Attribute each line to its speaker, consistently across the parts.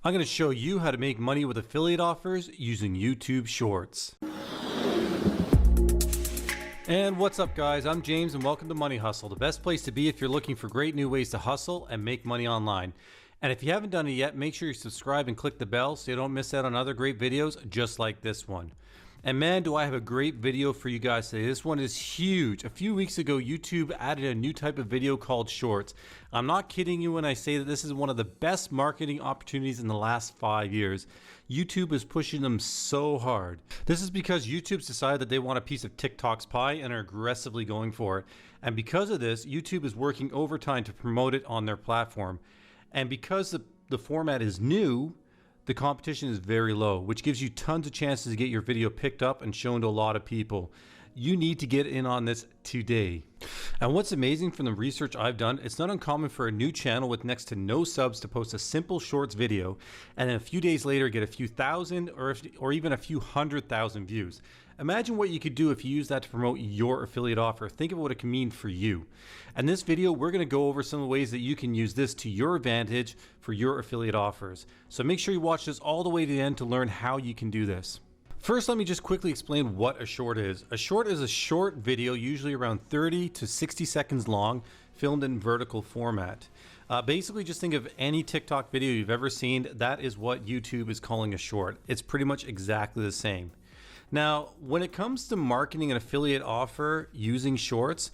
Speaker 1: I'm going to show you how to make money with affiliate offers using YouTube Shorts. And what's up guys, I'm James and welcome to Money Hustle, the best place to be if you're looking for great new ways to hustle and make money online. And if you haven't done it yet, make sure you subscribe and click the bell so you don't miss out on other great videos just like this one. And man, do I have a great video for you guys today. This one is huge. A few weeks ago, YouTube added a new type of video called Shorts. I'm not kidding you when I say that this is one of the best marketing opportunities in the last 5 years. YouTube is pushing them so hard. This is because YouTube's decided that they want a piece of TikTok's pie and are aggressively going for it. And because of this, YouTube is working overtime to promote it on their platform. And because the format is new, the competition is very low, which gives you tons of chances to get your video picked up and shown to a lot of people. You need to get in on this today. And what's amazing from the research I've done, it's not uncommon for a new channel with next to no subs to post a simple shorts video and then a few days later get a few thousand or even a few 100,000 views. Imagine what you could do if you use that to promote your affiliate offer. Think of what it can mean for you. In this video, we're going to go over some of the ways that you can use this to your advantage for your affiliate offers. So make sure you watch this all the way to the end to learn how you can do this. First, let me just quickly explain what a short is. A short is a short video, usually around 30 to 60 seconds long, filmed in vertical format. Basically, just think of any TikTok video you've ever seen. That is what YouTube is calling a short. It's pretty much exactly the same. Now, when it comes to marketing an affiliate offer using shorts,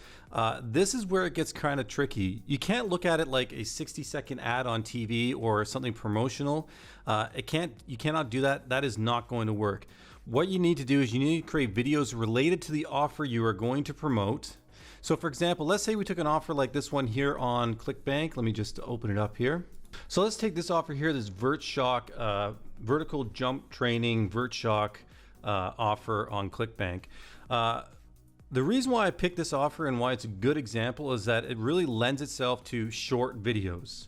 Speaker 1: this is where it gets kind of tricky. You can't look at it like a 60-second ad on TV or something promotional. You cannot do that. That is not going to work. What you need to do is you need to create videos related to the offer you are going to promote. So for example, let's say we took an offer like this one here on Clickbank. Let me just open it up here. So let's take this offer here, this VertShock vertical jump training VertShock offer on Clickbank. The reason why I picked this offer and why it's a good example is that it really lends itself to short videos.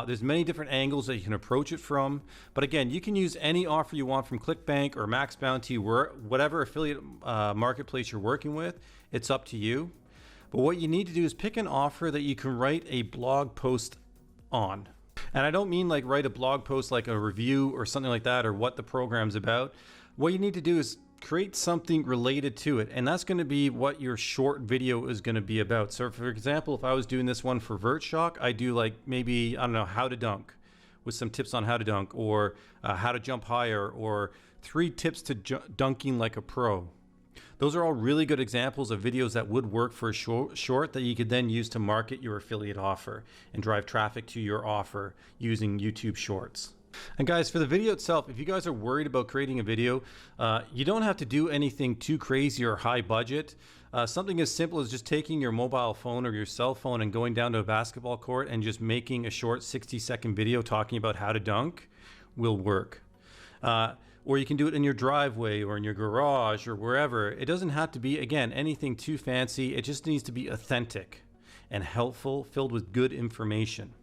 Speaker 1: There's many different angles that you can approach it from, but again, you can use any offer you want from Clickbank or Maxbounty, whatever affiliate marketplace you're working with. It's up to you. But what you need to do is pick an offer that you can write a blog post on. And I don't mean like write a blog post like a review or something like that or what the program's about. What you need to do is create something related to it, and that's going to be what your short video is going to be about. So for example, if I was doing this one for VertShock, I do like maybe, I don't know, how to dunk with some tips on how to dunk, or how to jump higher, or 3 tips to dunking like a pro. Those are all really good examples of videos that would work for a short that you could then use to market your affiliate offer and drive traffic to your offer using YouTube Shorts. And guys, for the video itself, if you guys are worried about creating a video, you don't have to do anything too crazy or high budget. Something as simple as just taking your mobile phone or your cell phone and going down to a basketball court and just making a short 60-second video talking about how to dunk will work. Or you can do it in your driveway or in your garage or wherever. It doesn't have to be, again, anything too fancy. It just needs to be authentic and helpful, filled with good information.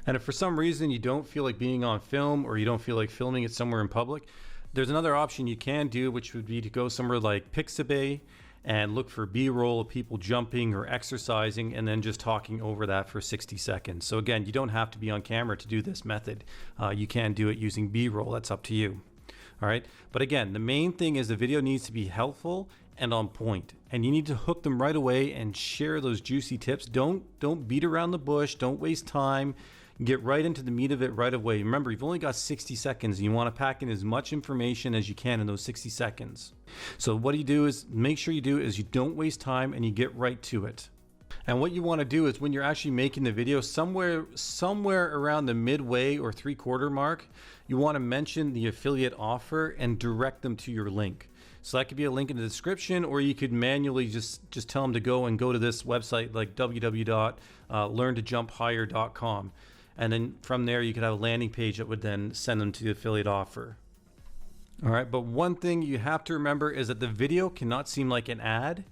Speaker 1: And if for some reason you don't feel like being on film or you don't feel like filming it somewhere in public, there's another option you can do, which would be to go somewhere like Pixabay and look for B-roll of people jumping or exercising and then just talking over that for 60 seconds. So again, you don't have to be on camera to do this method. You can do it using B-roll. That's up to you. All right. But again, the main thing is the video needs to be helpful and on point, and you need to hook them right away and share those juicy tips. Don't beat around the bush. Don't waste time. Get right into the meat of it right away. Remember, you've only got 60 seconds and you want to pack in as much information as you can in those 60 seconds. So what you do is make sure you don't waste time and you get right to it. And what you want to do is when you're actually making the video, somewhere around the midway or 3/4 mark, you want to mention the affiliate offer and direct them to your link. So that could be a link in the description, or you could manually just tell them to go to this website like www.learntojumphigher.com. And then from there, you could have a landing page that would then send them to the affiliate offer. All right, but one thing you have to remember is that the video cannot seem like an ad.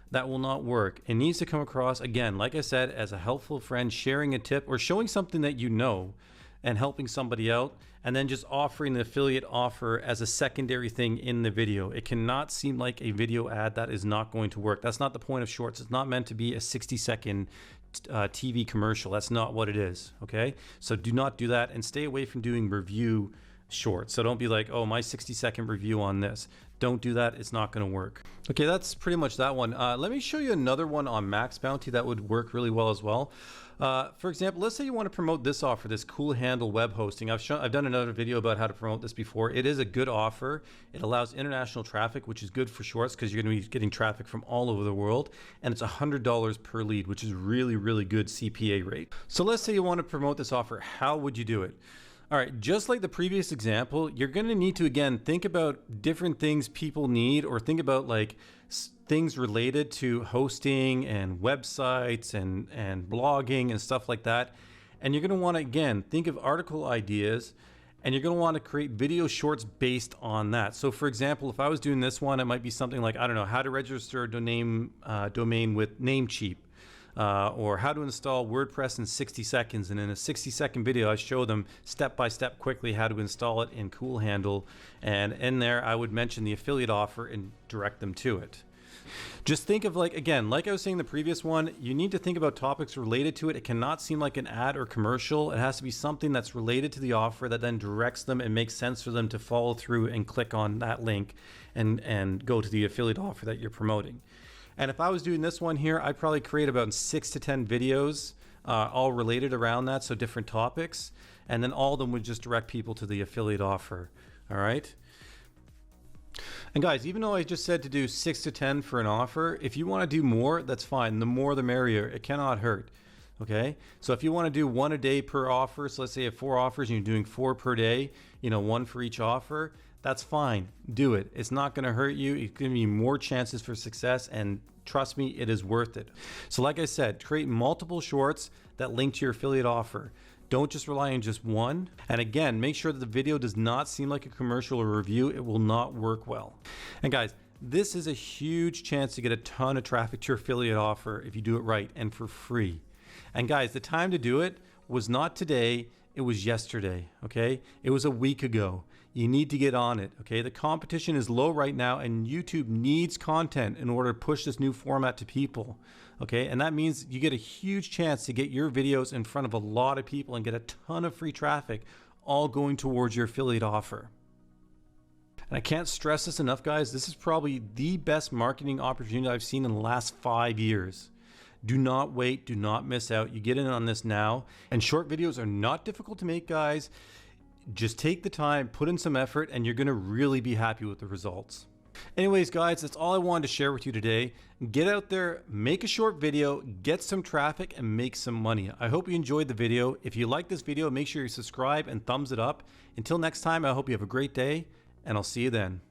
Speaker 1: That will not work. It needs to come across, again, like I said, as a helpful friend sharing a tip or showing something that you know and helping somebody out, and then just offering the affiliate offer as a secondary thing in the video. It cannot seem like a video ad. That is not going to work. That's not the point of shorts. It's not meant to be a 60-second TV commercial. That's not what it is, okay? So do not do that, and stay away from doing review shorts. So don't be like, oh, my 60-second review on this. Don't do that. It's not going to work. Okay, that's pretty much that one. Let me show you another one on Maxbounty that would work really well as well. For example, let's say you want to promote this offer, this Cool Handle web hosting. I've done another video about how to promote this before. It is a good offer. It allows international traffic, which is good for shorts because you're going to be getting traffic from all over the world. And it's $100 per lead, which is really, really good CPA rate. So let's say you want to promote this offer. How would you do it? All right, just like the previous example, you're going to need to, again, think about different things people need, or think about like things related to hosting and websites and blogging and stuff like that. And you're going to want to, again, think of article ideas, and you're going to want to create video shorts based on that. So for example, if I was doing this one, it might be something like, I don't know, how to register a domain with Namecheap. Or how to install WordPress in 60 seconds. And in a 60-second video, I show them step-by-step quickly how to install it in Cool Handle. And in there, I would mention the affiliate offer and direct them to it. Just think of, like, again, like I was saying in the previous one, you need to think about topics related to it. It cannot seem like an ad or commercial. It has to be something that's related to the offer that then directs them and makes sense for them to follow through and click on that link and go to the affiliate offer that you're promoting. And if I was doing this one here, I'd probably create about 6 to 10 videos all related around that, so different topics, and then all of them would just direct people to the affiliate offer. All right. And guys, even though I just said to do 6 to 10 for an offer, if you want to do more, that's fine. The more the merrier. It cannot hurt. Okay, so if you want to do 1 a day per offer, so let's say you have 4 offers and you're doing 4 per day, 1 for each offer, that's fine. Do it. It's not going to hurt you. It's going to give you more chances for success, and trust me, it is worth it. So like I said, create multiple shorts that link to your affiliate offer. Don't just rely on just one. And again, make sure that the video does not seem like a commercial or review. It will not work well. And guys, this is a huge chance to get a ton of traffic to your affiliate offer if you do it right and for free. And guys, the time to do it was not today, it was yesterday, okay? It was a week ago. You need to get on it, okay? The competition is low right now, and YouTube needs content in order to push this new format to people, okay? And that means you get a huge chance to get your videos in front of a lot of people and get a ton of free traffic, all going towards your affiliate offer. And I can't stress this enough, guys. This is probably the best marketing opportunity I've seen in the last 5 years. Do not wait. Do not miss out. You get in on this now. And short videos are not difficult to make, guys. Just take the time, put in some effort, and you're going to really be happy with the results. Anyways, guys, that's all I wanted to share with you today. Get out there, make a short video, get some traffic, and make some money. I hope you enjoyed the video. If you like this video, make sure you subscribe and thumbs it up. Until next time, I hope you have a great day, and I'll see you then.